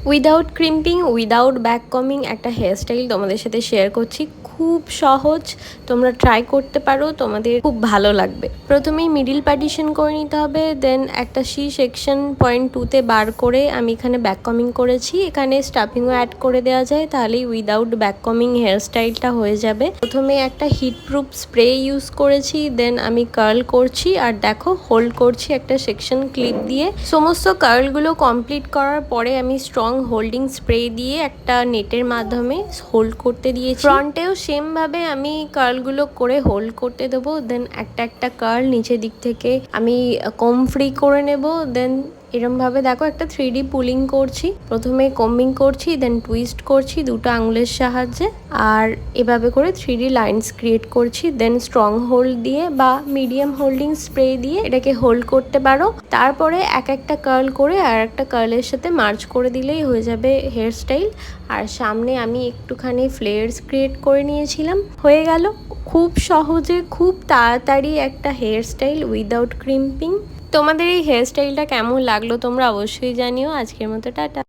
Without crimping, without back coming একটা hairstyle তোমাদের সাথে শেয়ার করছি। খুব সহজ, তোমরা ট্রাই করতে পারো, তোমাদের খুব ভালো লাগবে। প্রথমেই মিডিল পার্টিশন করে নিতে হবে, দেন একটা সি সেকশন 0.2-তে বার করে আমি এখানে ব্যাক কমিং করেছি। এখানে স্টাফিংও অ্যাড করে দেওয়া যায়, তাহলেই উইদাউট ব্যাক কমিং হেয়ারস্টাইলটা হয়ে যাবে। প্রথমে একটা হিট প্রুফ স্প্রে ইউজ করেছি, দেন আমি কার্ল করছি আর দেখো হোল্ড করছি একটা সেকশন ক্লিপ দিয়ে। সমস্ত কার্লগুলো কমপ্লিট করার পরে আমি স্ট্রং হোল্ডিং স্প্রে দিয়ে একটা নেটের মাধ্যমে হোল্ড করতে দিয়েছি। ফ্রন্টেও সেম ভাবে আমি কার্লগুলো করে হোল্ড করতে দেবো, দেন একটা একটা কার্ল নিচের দিক থেকে আমি কম ফ্রি করে নেব। দেন এরমভাবে দেখো একটা 3D পুলিং করছি, প্রথমে কম্বিং করছি, দেন টুইস্ট করছি দুটো আঙুলের সাহায্যে, আর এভাবে করে 3D লাইনস ক্রিয়েট করছি। দেন স্ট্রং হোল্ড দিয়ে বা মিডিয়াম হোল্ডিং স্প্রে দিয়ে এটাকে হোল্ড করতে পারো। তারপরে এক একটা কার্ল করে আর একটা কার্লের সাথে মার্চ করে দিলেই হয়ে যাবে হেয়ার স্টাইল। আর সামনে আমি একটুখানি ফ্লেয়ার্স ক্রিয়েট করে নিয়েছিলাম, হয়ে গেল। খুব সহজে খুব তাড়াতাড়ি একটা হেয়ার স্টাইল উইদাউট ক্রিম্পিং। তোমাদের এই হেয়ারস্টাইলটা কেমন লাগলো তোমরা অবশ্যই জানিও। আজকের মতো টাটা।